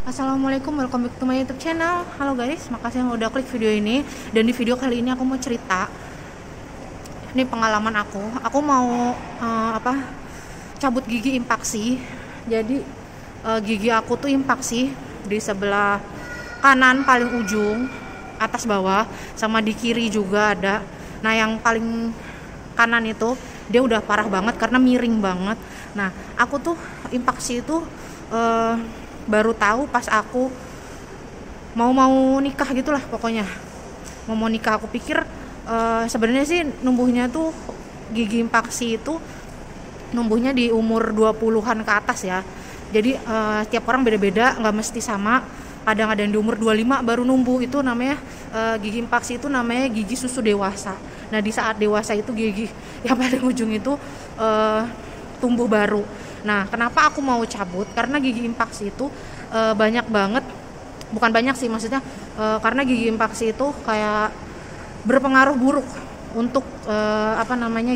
Assalamualaikum, welcome back to my YouTube channel. Halo guys, makasih yang udah klik video ini. Dan di video kali ini aku mau cerita. Ini pengalaman aku. Aku mau cabut gigi impaksi. Jadi gigi aku tuh impaksi di sebelah kanan paling ujung, atas bawah, sama di kiri juga ada. Nah, yang paling kanan itu dia udah parah banget karena miring banget. Nah, aku tuh impaksi itu baru tahu pas aku mau nikah gitulah pokoknya. Mau nikah, aku pikir sebenarnya sih numbuhnya tuh gigi impaksi itu numbuhnya di umur 20-an ke atas ya. Jadi tiap orang beda-beda, nggak mesti sama. Kadang ada yang di umur 25 baru numbuh. Itu namanya gigi impaksi, itu namanya gigi susu dewasa. Nah, di saat dewasa itu gigi yang paling ujung itu tumbuh baru. Nah, kenapa aku mau cabut? Karena gigi impaksi itu banyak banget, bukan banyak sih maksudnya, karena gigi impaksi itu kayak berpengaruh buruk untuk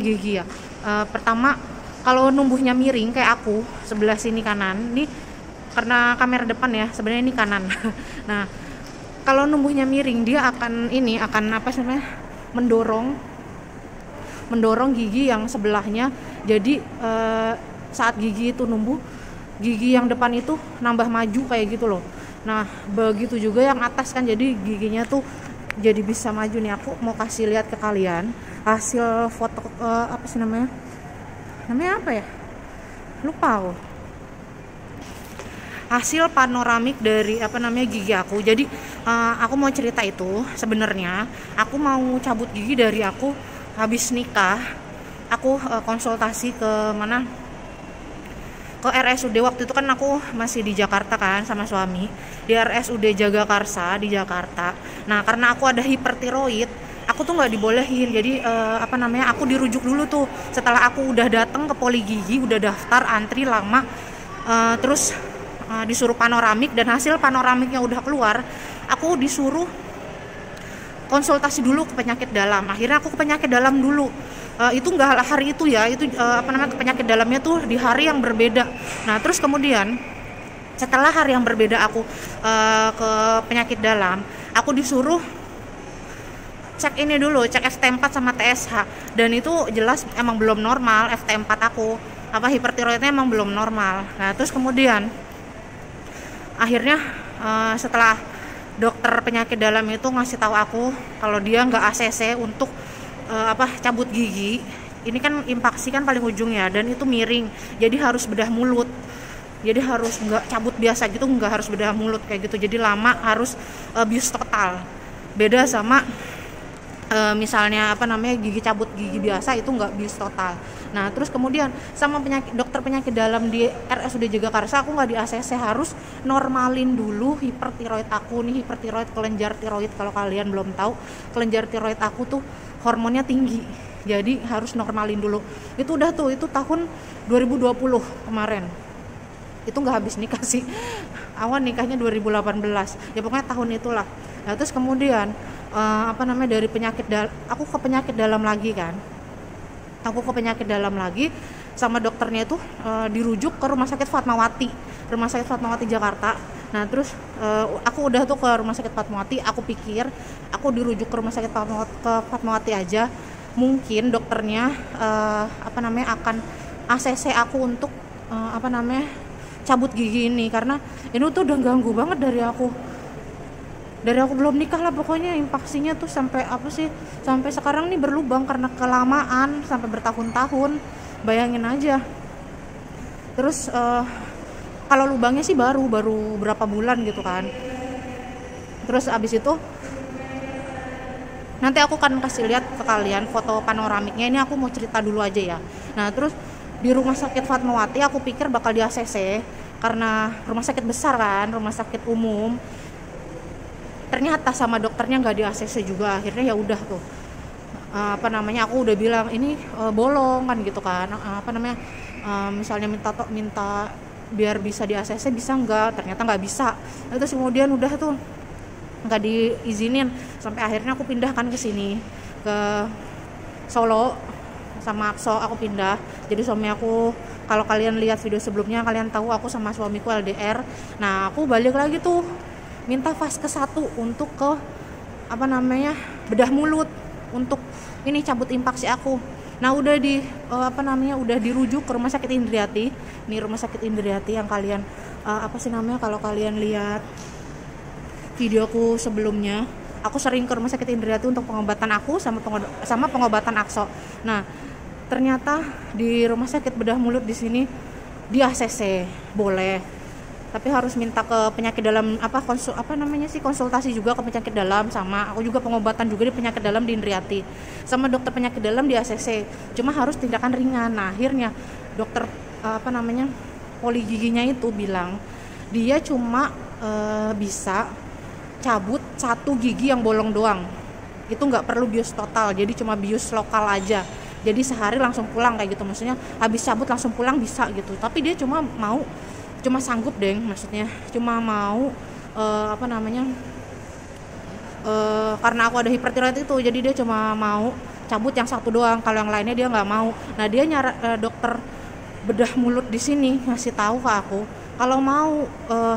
gigi ya. Pertama, kalau numbuhnya miring kayak aku sebelah sini kanan, ini karena kamera depan ya, sebenarnya ini kanan. Nah, kalau numbuhnya miring dia akan mendorong gigi yang sebelahnya. Jadi saat gigi itu numbuh, gigi yang depan itu nambah maju kayak gitu loh. Nah, begitu juga yang atas kan, jadi giginya tuh jadi bisa maju nih. Aku mau kasih lihat ke kalian hasil foto namanya apa ya, lupa aku. Hasil panoramik dari gigi aku. Jadi aku mau cerita itu. Sebenarnya aku mau cabut gigi dari aku habis nikah. Aku konsultasi ke mana, ke RSUD. Waktu itu kan aku masih di Jakarta kan sama suami, di RSUD Jagakarsa di Jakarta. Nah, karena aku ada hipertiroid, aku tuh nggak dibolehin. Jadi aku dirujuk dulu tuh. Setelah aku udah datang ke poli gigi, udah daftar antri lama, terus disuruh panoramik, dan hasil panoramiknya udah keluar, aku disuruh konsultasi dulu ke penyakit dalam. Akhirnya aku ke penyakit dalam dulu. Itu nggak hari itu ya, itu ke penyakit dalamnya tuh di hari yang berbeda. Nah, terus kemudian setelah hari yang berbeda aku ke penyakit dalam, aku disuruh cek ini dulu, cek FT4 sama TSH, dan itu jelas emang belum normal. FT4 aku hipertiroidnya emang belum normal. Nah, terus kemudian akhirnya setelah dokter penyakit dalam itu ngasih tahu aku kalau dia nggak ACC untuk cabut gigi. Ini kan impaksi kan paling ujung ya, dan itu miring, jadi harus bedah mulut. Jadi harus nggak cabut biasa gitu, nggak harus bedah mulut kayak gitu. Jadi lama, harus bius total. Beda sama misalnya gigi cabut gigi biasa, itu nggak bius total. Nah, terus kemudian sama dokter penyakit dalam di RSUD Jagakarsa, aku nggak di ACC, harus normalin dulu hipertiroid aku nih. Hipertiroid, kelenjar tiroid, kalau kalian belum tahu, kelenjar tiroid aku tuh hormonnya tinggi, jadi harus normalin dulu. Itu udah tuh, itu tahun 2020 kemarin. Itu nggak habis nikah sih, awal nikahnya 2018 ya, pokoknya tahun itulah. Nah, terus kemudian dari penyakit aku ke penyakit dalam lagi kan. Aku ke penyakit dalam lagi, sama dokternya itu dirujuk ke Rumah Sakit Fatmawati Jakarta. Nah, terus aku udah tuh ke Rumah Sakit Fatmawati. Aku pikir aku dirujuk ke Rumah Sakit Fatmawati aja, mungkin dokternya akan ACC aku untuk cabut gigi ini, karena ini tuh udah ganggu banget dari aku belum nikah lah pokoknya. Impaksinya tuh sampai sekarang nih berlubang karena kelamaan, sampai bertahun-tahun, bayangin aja. Terus kalau lubangnya sih baru berapa bulan gitu kan. Terus abis itu nanti aku akan kasih lihat ke kalian foto panoramiknya. Ini aku mau cerita dulu aja ya. Nah, terus di Rumah Sakit Fatmawati aku pikir bakal di ACC karena rumah sakit besar kan, rumah sakit umum. Ternyata sama dokternya nggak di ACC juga. Akhirnya ya udah tuh, aku udah bilang ini bolong kan gitu kan, misalnya minta biar bisa di ACC, bisa nggak? Ternyata nggak bisa. Terus kemudian udah tuh nggak diizinin, sampai akhirnya aku pindahkan ke sini, ke Solo. sama Akso aku pindah. Jadi suami aku, kalau kalian lihat video sebelumnya kalian tahu aku sama suamiku LDR. Nah aku balik lagi tuh minta fase 1 untuk ke apa namanya bedah mulut untuk ini cabut impaksi aku. Nah udah udah dirujuk ke rumah sakit Indriati. Nih rumah sakit Indriati yang kalian kalau kalian lihat videoku sebelumnya, aku sering ke rumah sakit Indriati untuk pengobatan aku sama pengobatan Akso. Nah ternyata di rumah sakit bedah mulut di sini di ACC boleh, tapi harus minta ke penyakit dalam konsultasi juga ke penyakit dalam, sama aku juga pengobatan juga di penyakit dalam di Indriati sama dokter penyakit dalam di ACC, cuma harus tindakan ringan. Nah akhirnya dokter poli giginya itu bilang dia cuma bisa cabut 1 gigi yang bolong doang, itu nggak perlu bius total, jadi cuma bius lokal aja, jadi sehari langsung pulang kayak gitu, maksudnya habis cabut langsung pulang bisa gitu. Tapi dia cuma sanggup maksudnya cuma mau karena aku ada hipertiroid itu, jadi dia cuma mau cabut yang 1 doang, kalau yang lainnya dia nggak mau. Nah dia dokter bedah mulut di sini ngasih tahu ke aku kalau mau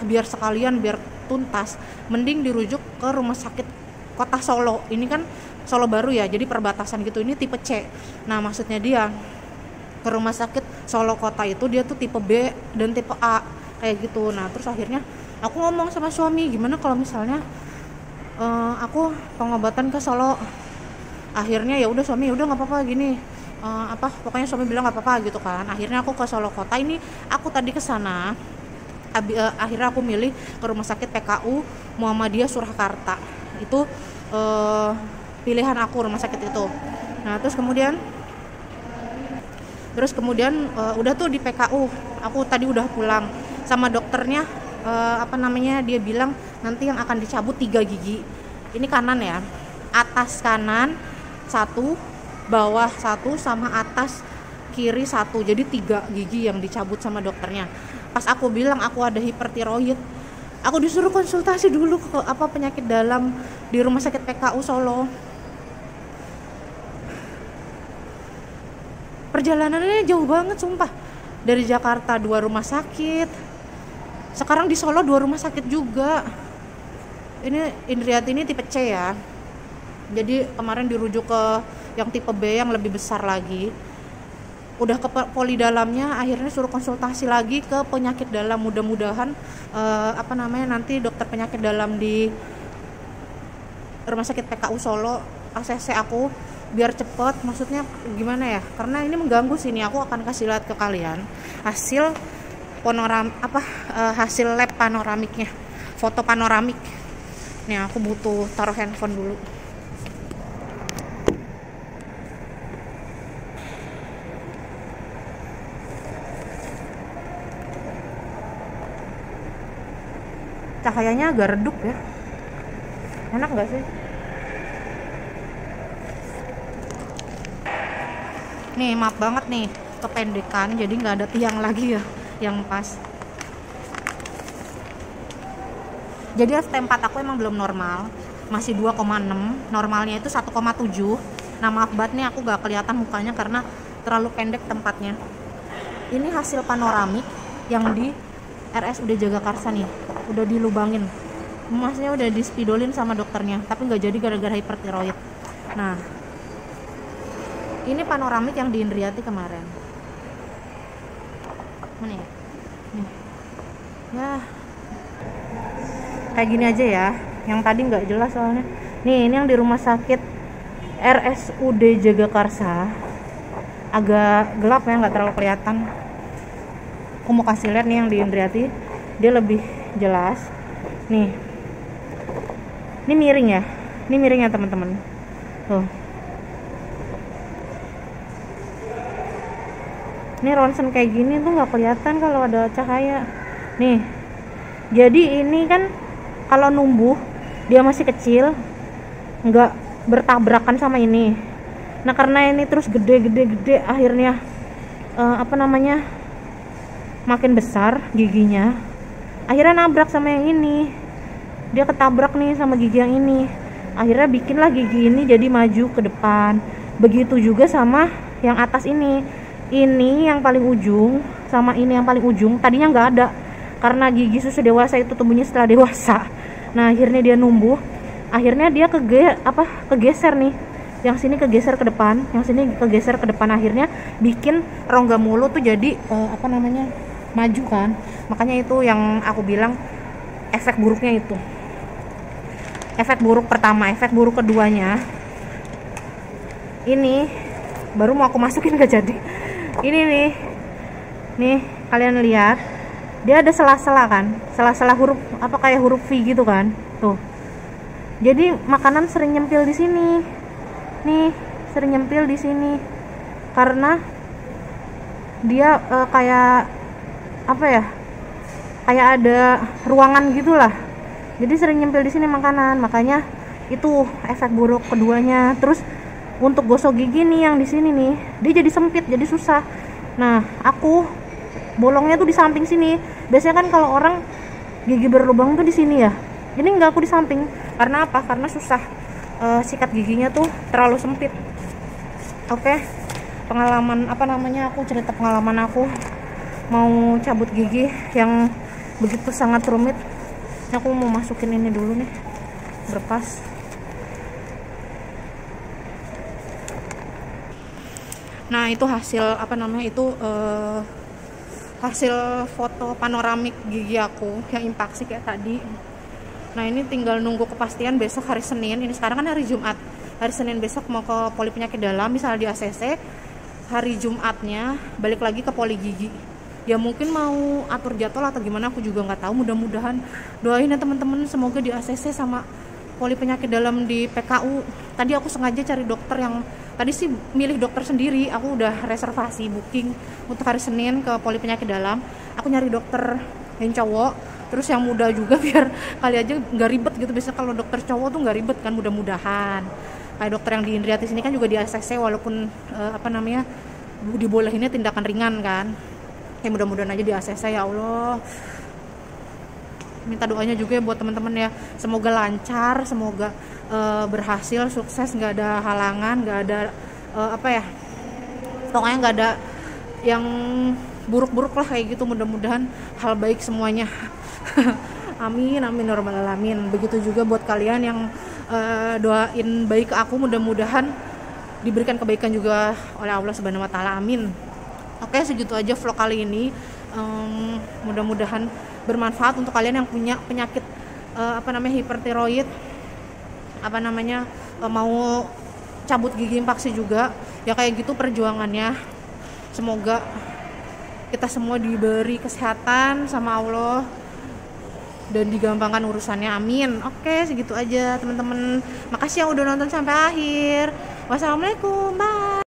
biar sekalian biar tuntas, mending dirujuk ke rumah sakit kota Solo. Ini kan Solo baru ya, jadi perbatasan gitu, ini tipe C. Nah maksudnya dia ke rumah sakit Solo kota itu dia tuh tipe B dan tipe A kayak gitu. Nah terus akhirnya aku ngomong sama suami, gimana kalau misalnya aku pengobatan ke Solo. Akhirnya ya udah suami, udah nggak apa-apa gini, pokoknya suami bilang nggak apa-apa gitu kan. Akhirnya aku ke Solo kota. Ini aku tadi ke sana, akhirnya aku milih ke rumah sakit PKU Muhammadiyah Surakarta. Itu pilihan aku rumah sakit itu. Nah terus kemudian udah tuh di PKU, aku tadi udah pulang sama dokternya. Dia bilang nanti yang akan dicabut 3 gigi. Ini kanan ya, atas kanan 1, bawah 1, sama atas kiri 1, jadi 3 gigi yang dicabut sama dokternya. Pas aku bilang aku ada hipertiroid, aku disuruh konsultasi dulu ke penyakit dalam di rumah sakit PKU Solo. Perjalanannya jauh banget sumpah, dari Jakarta 2 rumah sakit, sekarang di Solo 2 rumah sakit juga. Ini Indriati ini tipe C ya, jadi kemarin dirujuk ke yang tipe B yang lebih besar lagi. Udah ke poli dalamnya, akhirnya suruh konsultasi lagi ke penyakit dalam. Mudah-mudahan nanti dokter penyakit dalam di rumah sakit PKU Solo ACC aku biar cepet. Maksudnya gimana ya, karena ini mengganggu sini. Aku akan kasih lihat ke kalian hasil hasil lab panoramiknya, foto panoramik. Nih aku butuh taruh handphone dulu. Cahayanya agak redup ya, enak nggak sih? Nih maaf banget nih kependekan, jadi nggak ada tiang lagi ya yang pas. Jadi ST4 aku emang belum normal, masih 2,6, normalnya itu 1,7. Nah maaf banget nih aku nggak kelihatan mukanya karena terlalu pendek tempatnya. Ini hasil panoramik yang di RSUD Jagakarsa nih, udah dilubangin, maksudnya udah dispidolin sama dokternya, tapi nggak jadi gara-gara hipertiroid. Nah ini panoramik yang di Indriati kemarin. Mana ya? Nih. Ya kayak gini aja ya, yang tadi nggak jelas soalnya. Nih ini yang di rumah sakit RSUD Jagakarsa, agak gelap ya, nggak terlalu kelihatan. Aku mau kasih lihat nih yang di Indriati, dia lebih jelas. Nih, ini miring ya, ini miring ya teman-teman. Tuh, ini ronsen kayak gini tuh nggak kelihatan kalau ada cahaya. Nih, jadi ini kan kalau numbuh dia masih kecil, nggak bertabrakan sama ini. Nah karena ini terus gede, akhirnya makin besar giginya, akhirnya nabrak sama yang ini. Dia ketabrak nih sama gigi yang ini, akhirnya bikinlah gigi ini jadi maju ke depan. Begitu juga sama yang atas ini yang paling ujung sama ini yang paling ujung tadinya nggak ada, karena gigi susu dewasa itu tumbuhnya setelah dewasa. Nah akhirnya dia numbuh, akhirnya dia kegeser nih, yang sini kegeser ke depan, yang sini kegeser ke depan, akhirnya bikin rongga mulut tuh jadi maju kan. Makanya itu yang aku bilang efek buruknya itu. Efek buruk pertama. Efek buruk keduanya, ini baru mau aku masukin gak jadi. Ini nih kalian lihat, dia ada sela-sela kan, sela-sela huruf kayak huruf V gitu kan, tuh. Jadi makanan sering nyempil di sini, nih sering nyempil di sini, karena dia kayak kayak ada ruangan gitulah. Jadi sering nyempil di sini makanan, makanya itu efek buruk keduanya. Terus untuk gosok gigi nih yang di sini nih, dia jadi sempit, jadi susah. Nah, aku bolongnya tuh di samping sini. Biasanya kan kalau orang gigi berlubang tuh di sini ya. Ini enggak, aku di samping. Karena apa? Karena susah. Sikat giginya tuh terlalu sempit. Oke. Pengalaman aku cerita pengalaman aku mau cabut gigi yang begitu sangat rumit. Aku mau masukin ini dulu nih, berkas. Nah itu hasil hasil foto panoramik gigi aku yang impaksi kayak tadi. Nah ini tinggal nunggu kepastian besok hari Senin. Ini sekarang kan hari Jumat, hari Senin besok mau ke poli penyakit dalam, misalnya di ACC. Hari Jumatnya balik lagi ke poli gigi. Ya mungkin mau atur jadwal atau gimana, aku juga nggak tahu. Mudah-mudahan, doain ya teman-teman, semoga di ACC sama poli penyakit dalam di PKU. Tadi aku sengaja cari dokter yang tadi sih milih dokter sendiri. Aku udah reservasi booking untuk hari Senin ke poli penyakit dalam. Aku nyari dokter yang cowok, terus yang muda juga biar kali aja nggak ribet gitu. Biasanya kalau dokter cowok tuh nggak ribet kan, mudah-mudahan. Kayak dokter yang di Indriatis ini kan juga di ACC, walaupun dibolehinnya tindakan ringan kan. Ya mudah-mudahan aja di ACC ya Allah. Minta doanya juga ya buat teman-teman ya, semoga lancar, semoga berhasil, sukses, nggak ada halangan, nggak ada pokoknya nggak ada yang buruk-buruk lah kayak gitu. Mudah-mudahan hal baik semuanya. Amin amin ya rabbal alamin. Begitu juga buat kalian yang doain baik ke aku, mudah-mudahan diberikan kebaikan juga oleh Allah Subhanahu wa taala. Amin. Oke, segitu aja vlog kali ini. Mudah-mudahan bermanfaat untuk kalian yang punya penyakit hipertiroid, mau cabut gigi impaksi juga. Ya kayak gitu perjuangannya. Semoga kita semua diberi kesehatan sama Allah dan digampangkan urusannya. Amin. Oke, segitu aja teman-teman. Makasih yang udah nonton sampai akhir. Wassalamualaikum. Bye.